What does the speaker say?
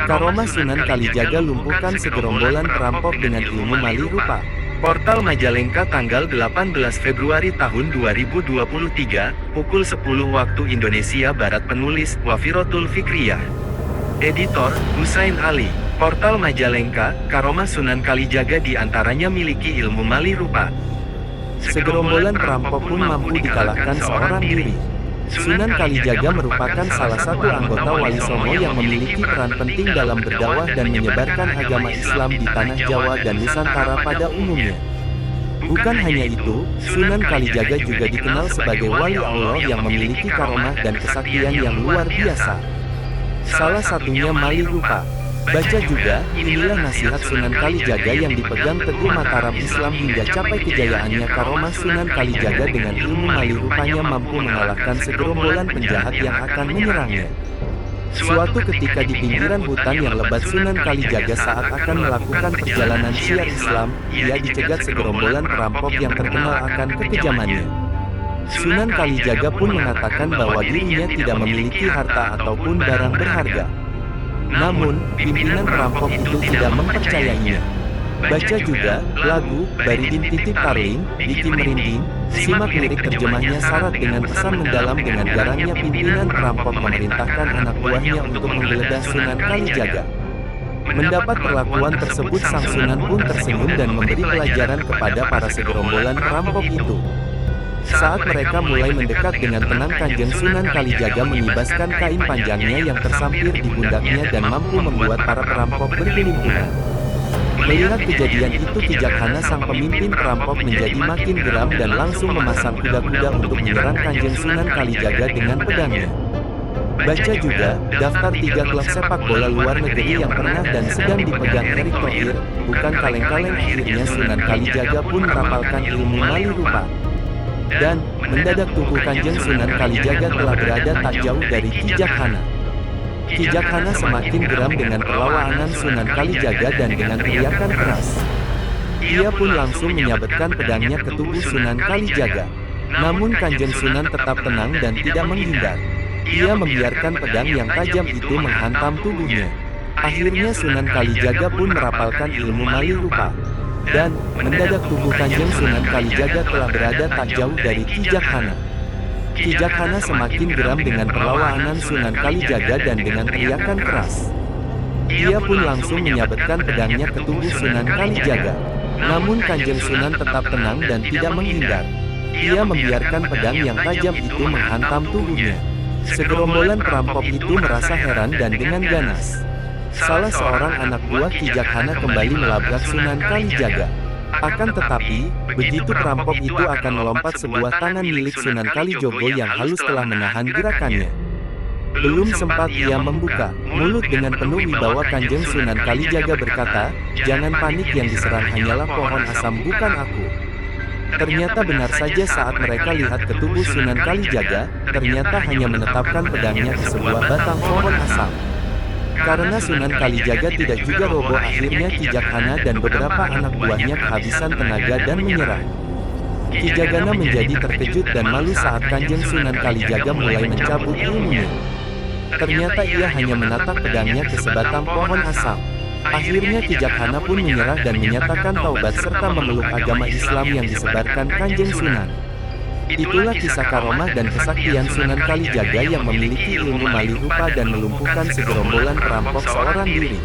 Karomah Sunan Kalijaga lumpuhkan segerombolan perampok dengan ilmu mali rupa. Portal Majalengka tanggal 18 Februari tahun 2023, pukul 10 waktu Indonesia Barat. Penulis Wafirotul Fikriyah. Editor Husain Ali. Portal Majalengka, Karomah Sunan Kalijaga diantaranya miliki ilmu mali rupa. Segerombolan perampok pun mampu dikalahkan seorang diri. Sunan Kalijaga merupakan salah satu anggota Wali Songo yang memiliki peran penting dalam berdakwah dan menyebarkan agama Islam di tanah Jawa dan Nusantara pada umumnya. Bukan hanya itu, Sunan Kalijaga juga dikenal sebagai wali Allah yang memiliki karomah dan kesaktian yang luar biasa. Salah satunya mali rupa. Baca juga, inilah nasihat Sunan Kalijaga yang dipegang teguh Mataram Islam hingga capai kejayaannya. Karomah Sunan Kalijaga dengan ilmu mali rupanya mampu mengalahkan segerombolan penjahat yang akan menyerangnya. Suatu ketika di pinggiran hutan yang lebat Sunan Kalijaga saat akan melakukan perjalanan syiar Islam, ia dicegat segerombolan perampok yang terkenal akan kekejamannya. Sunan Kalijaga pun mengatakan bahwa dirinya tidak memiliki harta ataupun barang berharga. Namun, pimpinan perampok itu tidak mempercayainya. Baca juga, lagu, Baridin Titip Tarling, bikin merinding, simak lirik terjemahnya syarat dengan pesan mendalam. Dengan garangnya pimpinan perampok memerintahkan anak buahnya untuk menggeledah Sunan Kalijaga. Mendapat perlakuan tersebut sang Sunan pun tersenyum dan memberi pelajaran kepada para segerombolan perampok itu. Saat mereka mulai mendekat dengan tenang, Kanjeng Sunan Kalijaga mengibaskan kain panjangnya yang tersampir di pundaknya dan mampu membuat para perampok bergelimpangan. Melihat kejadian itu, Kijakhana sang pemimpin perampok menjadi makin geram dan langsung memasang kuda-kuda untuk menyerang Kanjeng Sunan Kalijaga dengan pedangnya. Baca juga, daftar 3 klub sepak bola luar negeri yang pernah dan sedang dipegang Erick Thohir, bukan kaleng-kaleng. Akhirnya Sunan Kalijaga pun merapalkan ilmu mali rupa. Dan, mendadak tubuh Kanjeng Sunan Kalijaga telah berada tak jauh dari Kijakhana. Kijakhana semakin geram dengan perlawanan Sunan Kalijaga dan dengan teriakan keras. Ia pun langsung menyabetkan pedangnya ke tubuh Sunan Kalijaga. Namun Kanjeng Sunan tetap tenang dan tidak menghindar. Ia membiarkan pedang yang tajam itu menghantam tubuhnya. Akhirnya Sunan Kalijaga pun merapalkan ilmu mali rupa. Dan, mendadak tubuh Kanjeng Sunan Kalijaga telah berada tak jauh dari Kijakhana. Kijakhana semakin geram dengan perlawanan Sunan Kalijaga dan dengan teriakan keras. Ia pun langsung menyabetkan pedangnya ke tubuh Sunan Kalijaga. Namun Kanjeng Sunan tetap tenang dan tidak menghindar. Ia membiarkan pedang yang tajam itu menghantam tubuhnya. Segerombolan perampok itu merasa heran dan dengan ganas. Salah seorang anak buah Kijakhana kembali melabrak Sunan Kalijaga. Akan tetapi, begitu perampok itu akan melompat, sebuah tangan milik Sunan Kalijogo yang halus telah menahan gerakannya. Belum sempat ia membuka mulut dengan penuh wibawa, Kanjeng Sunan Kalijaga berkata, "Jangan panik, yang diserang hanyalah pohon asam, bukan aku." Ternyata benar saja, saat mereka lihat ke tubuh Sunan Kalijaga, ternyata hanya menetapkan pedangnya ke sebuah batang pohon asam. Karena Sunan Kalijaga tidak juga roboh, akhirnya Kijakhana dan beberapa anak buahnya kehabisan tenaga dan menyerah. Kijakhana menjadi terkejut dan malu saat Kanjeng Sunan Kalijaga mulai mencabut ilmunya. Ternyata ia hanya menatap pedangnya ke sebatang pohon asam. Akhirnya Kijakhana pun menyerah dan menyatakan taubat serta memeluk agama Islam yang disebarkan Kanjeng Sunan. Itulah kisah karomah dan kesaktian Sunan Kalijaga yang memiliki ilmu mali rupa dan melumpuhkan segerombolan perampok seorang diri.